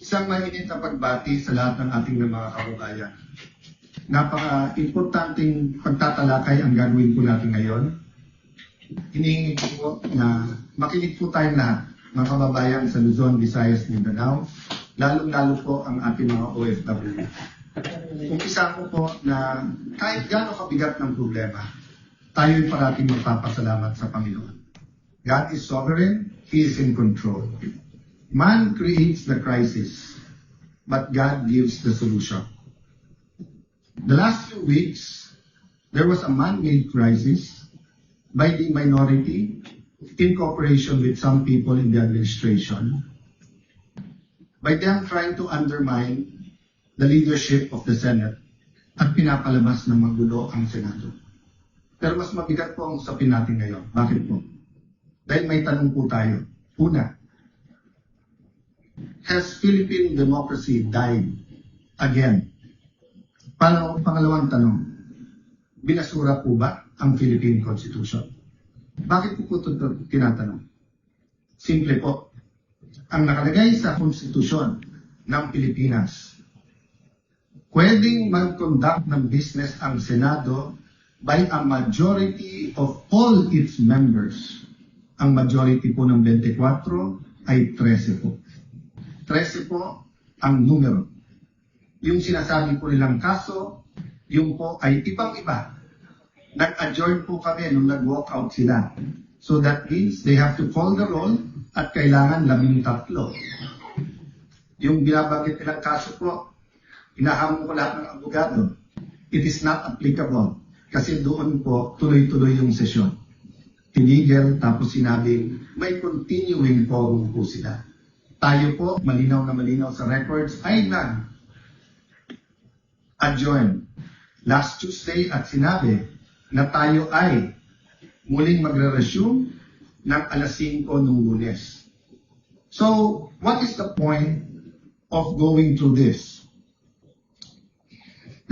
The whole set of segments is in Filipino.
Isang mainit na pagbati sa lahat ng ating mga kababayan. Napaka-importanting pagtatalakay ang gagawin po natin ngayon. Hinihingi ko po na makinig po tayong lahat, mga kababayan sa Luzon, Visayas, Mindanao, lalong-lalo po ang ating mga OFW. Umpisa ko po na kahit gaano kabigat ng problema, tayo'y parating magpapasalamat sa Panginoon. God is sovereign, He is in control. Man creates the crisis, but God gives the solution. The last few weeks, there was a man-made crisis by the minority in cooperation with some people in the administration, by them trying to undermine the leadership of the Senate at pinapalabas ng magulo ang Senado. Pero mas mabigat po ang usapin natin ngayon. Bakit po? Dahil may tanong po tayo. Una, has Philippine democracy died again? Pangalawang tanong, binasura po ba ang Philippine Constitution? Bakit po ito tinatanong? Simple po, ang nakalagay sa Konstitusyon ng Pilipinas, pwedeng mag-conduct ng business ang Senado by a majority of all its members. Ang majority po ng 24 ay 13 po. 13 po ang numero. Yung sinasabi po nilang kaso, yung po ay ibang-iba. Nag-adjourn po kami nung nag-walk out sila. So that means they have to call the roll at kailangan 13. Yung binabanggit nilang kaso po, inahamon ko lahat ng abogado. It is not applicable. Kasi doon po, tuloy-tuloy yung sesyon. Tinigil, tapos sinabing may continuing forum po sila. Tayo po, malinaw na malinaw sa records, ay nag-adjourn last Tuesday at sinabi na tayo ay muling magre-resume ng alas 5 nung Lunes. So, what is the point of going through this?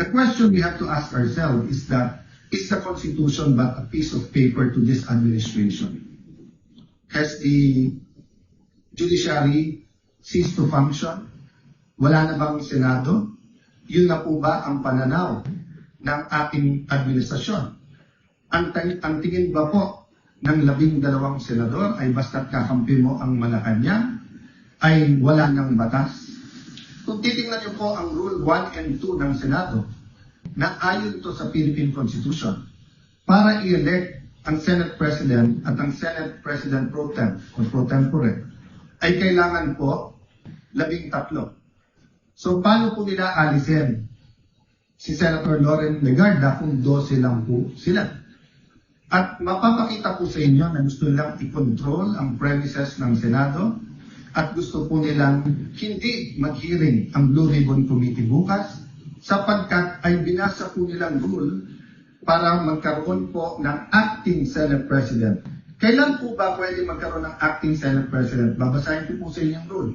The question we have to ask ourselves is that, is the Constitution but a piece of paper to this administration? Has the judiciary ceased to function? Wala na bang Senado? Yun na po ba ang pananaw ng ating administrasyon? Ang tingin ba po ng 12 senador ay basta't kakampi mo ang Malacanang ay wala ng batas? Kung titingnan niyo po ang Rule 1 and 2 ng Senado, na ayon to sa Philippine Constitution, para i-elect ang Senate President at ang Senate President pro tem o pro tempore, ay kailangan po 13. So, paano po nila alisin si Senator Loren Legarda kung 12 lang po sila? At mapapakita po sa inyo na gusto nilang i-control ang premises ng Senado at gusto po nilang hindi mag-hearing ang Blue Ribbon Committee bukas sapagkat ay binasa po nilang rule para magkaroon po ng acting Senate President. Kailan po ba pwede magkaroon ng acting Senate President? Babasahin ko po sa inyong rule.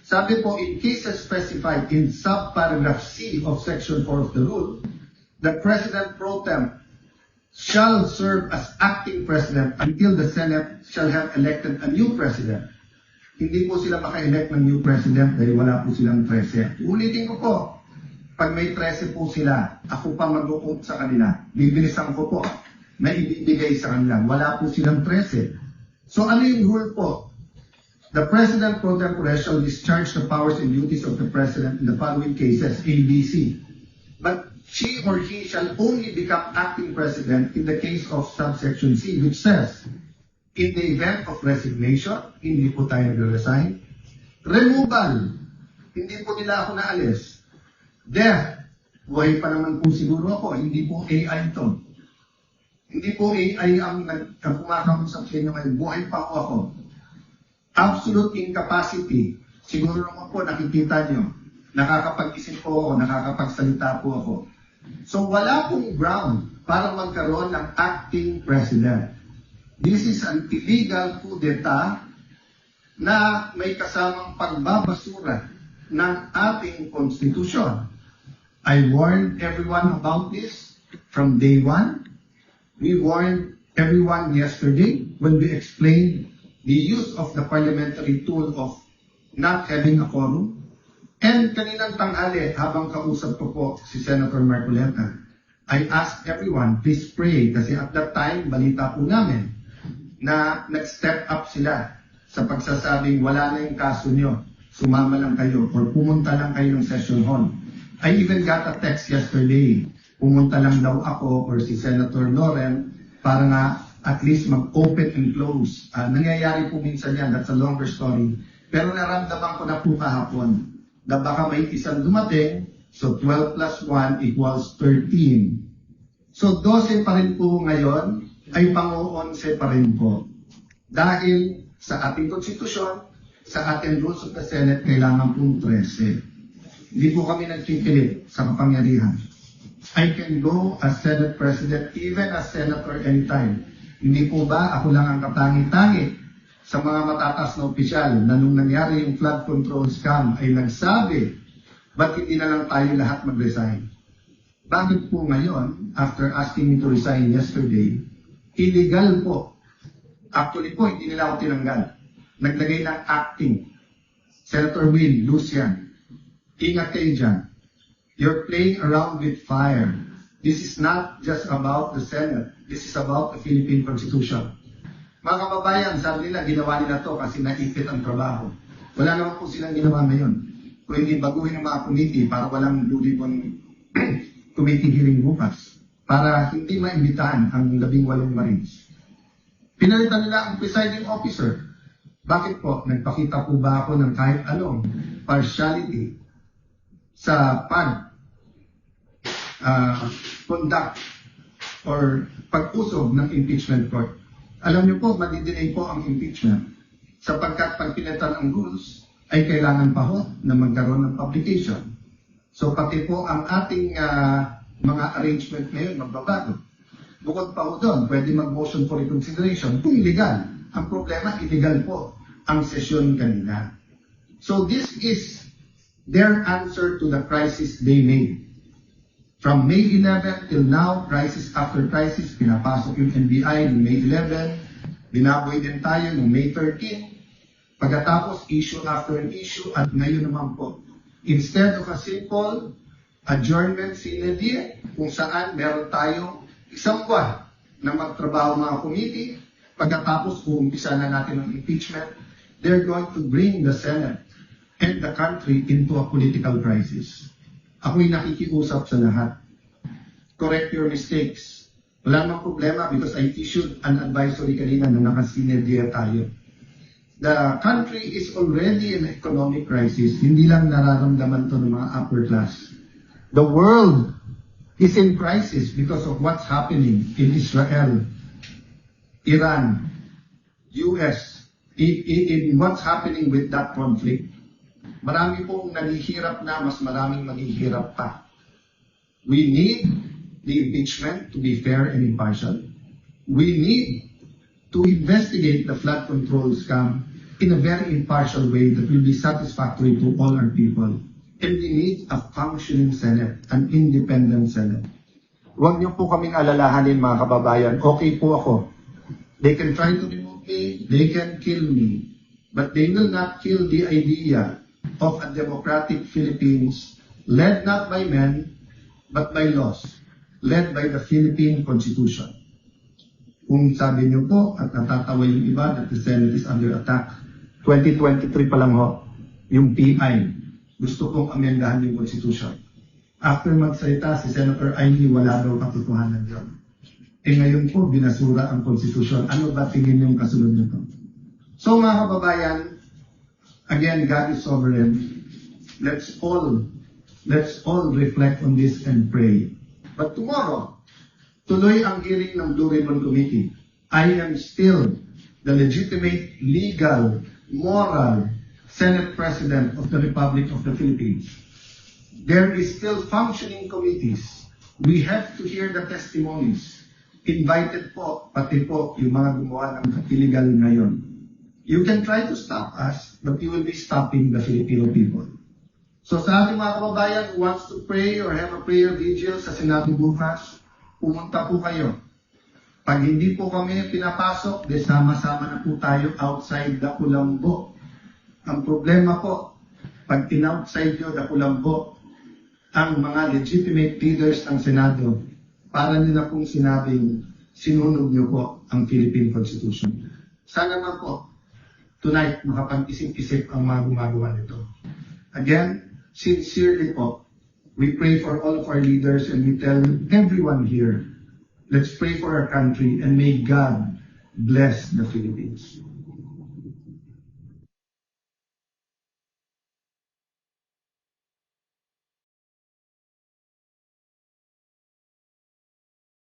Sabi po, in cases specified in subparagraph C of Section 4 of the rule, the President pro tem shall serve as acting President until the Senate shall have elected a new President. Hindi po sila maka-elect ng new President dahil wala po silang 13. Ulitin ko po, pag may 13 po sila, ako pa mag-uot sa kanila. Bibilisan ko po na ibibigay sa kanila. Wala po silang 13. So ano yung rule po? The President pro tempore shall discharge the powers and duties of the President in the following cases, A, B, C. But she or he shall only become acting President in the case of subsection C, which says, in the event of resignation, hindi po tayo nag-resign. Removal, hindi po nila ako naalis. Death, buhay pa naman po siguro ako, hindi po AI ito. Hindi po AI ang kumakausap sa inyo ngayon, buhay pa ako. Absolute incapacity, siguro naman po nakikita nyo, nakakapag-isip po ako, nakakapagsalita po ako. So wala pong ground para magkaroon ng acting president. This is an illegal coup d'etat na may kasamang pagbabasura ng ating konstitusyon. I warned everyone about this from day one. We warned everyone yesterday when we explained the use of the parliamentary tool of not having a quorum. And kaninang tanghali, habang kausap ko po si Senator Marcoleta, I asked everyone, please pray, kasi at that time, balita po namin na nag-step up sila sa pagsasabing wala na yung kaso nyo, sumama lang kayo or pumunta lang kayo ng session hall. I even got a text yesterday, pumunta lang daw ako or si Senator Loren para nga at least mag-open and close. Nangyayari po minsan yan, that's a longer story. Pero naramdaman ko na po kahapon na baka may isang dumating, so 12 plus 1 equals 13. So 12 pa rin po ngayon, ay pang-11 pa rin po. Dahil sa ating konstitusyon, sa ating rules of the Senate, kailangan po 13. Hindi po kami nagpipilit sa kapangyarihan. I can go as Senate President, even as Senator anytime. Hindi po ba ako lang ang katangi-tangi sa mga matatas na opisyal na nung nangyari yung flood control scam ay nagsabi, ba't hindi na lang tayo lahat mag-resign? Bakit po ngayon, after asking me to resign yesterday, illegal po. Actually po, hindi nila ako tinanggal. Naglagay ng acting. Senator Will, Lucian, ingat kayo dyan. You're playing around with fire. This is not just about the Senate. This is about the Philippine Constitution. Mga kababayan, sabi nila, ginawa nila to kasi naipit ang trabaho. Wala naman po silang ginawa ngayon. Kung hindi baguhin ang mga committee para walang dulibon committee hearing bukas. Para hindi maimbitahan ang 18 Marines. Pinalitan nila ang presiding officer. Bakit po? Nagpakita po ba ako ng kahit anong partiality sa conduct or pag-usog ng impeachment court? Alam niyo po, madidelay po ang impeachment sapagkat pag pinalitan ang rules ay kailangan pa ho na magkaroon ng publication. So pati po ang ating mga arrangement ngayon magbabago. Bukod pa ho doon, pwede mag-motion for reconsideration kung illegal. Ang problema, illegal po ang sesyon kanina. So this is their answer to the crisis they made. From May 11 till now, crisis after crisis, pinapasok yung NBI noong May 11, binaboy din tayo noong May 13, pagkatapos issue after an issue, at ngayon naman po, instead of a simple adjournment sine die, kung saan meron tayong isang buwan na magtrabaho mga committee, pagkatapos uumpisa na natin ang impeachment, they're going to bring the Senate and the country into a political crisis. Ako'y nakikiusap sa lahat. Correct your mistakes. Wala namang problema because I issued an advisory kanina na nakasinergiya tayo. The country is already in an economic crisis. Hindi lang nararamdaman to ng mga upper class. The world is in crisis because of what's happening in Israel, Iran, US, in what's happening with that conflict. Marami pong naghihirap na, mas maraming maghihirap pa. We need the impeachment to be fair and impartial. We need to investigate the flood control scam in a very impartial way that will be satisfactory to all our people. And we need a functioning Senate, an independent Senate. Huwag niyo po kaming alalahanin mga kababayan, okay po ako. They can try to remove me, they can kill me, but they will not kill the idea of a democratic Philippines led not by men, but by laws, led by the Philippine Constitution. Kung sabi niyo po at natatawa yung iba that the Senate is under attack, 2023 pa lang ho, yung PI, gusto kong amendahan yung Constitution. After magsalita si Senator Aimee, wala daw katotohanan yun. Ngayon po, binasura ang Constitution. Ano ba tingin yung kasunod nito? So mga kababayan, again, God is sovereign. Let's all reflect on this and pray. But tomorrow, tuloy ang hearing ng Blue Ribbon Committee. I am still the legitimate, legal, moral Senate President of the Republic of the Philippines. There is still functioning committees. We have to hear the testimonies. Invited po, pati po yung mga gumawa ng illegal ngayon. You can try to stop us, but you will be stopping the Filipino people. So sa ating mga kababayan who wants to pray or have a prayer vigil sa Senado bukas, pumunta po kayo. Pag hindi po kami pinapasok, sama-sama na po tayo outside the Kulambo. Ang problema po, pag in-outside nyo, nakulambo ang mga legitimate leaders ng Senado, para nyo na pong sinabing sinunog nyo po ang Philippine Constitution. Sana naman po, tonight, makapag-isip-isip ang mga gumagawa nito. Again, sincerely po, we pray for all of our leaders and we tell everyone here, let's pray for our country and may God bless the Philippines.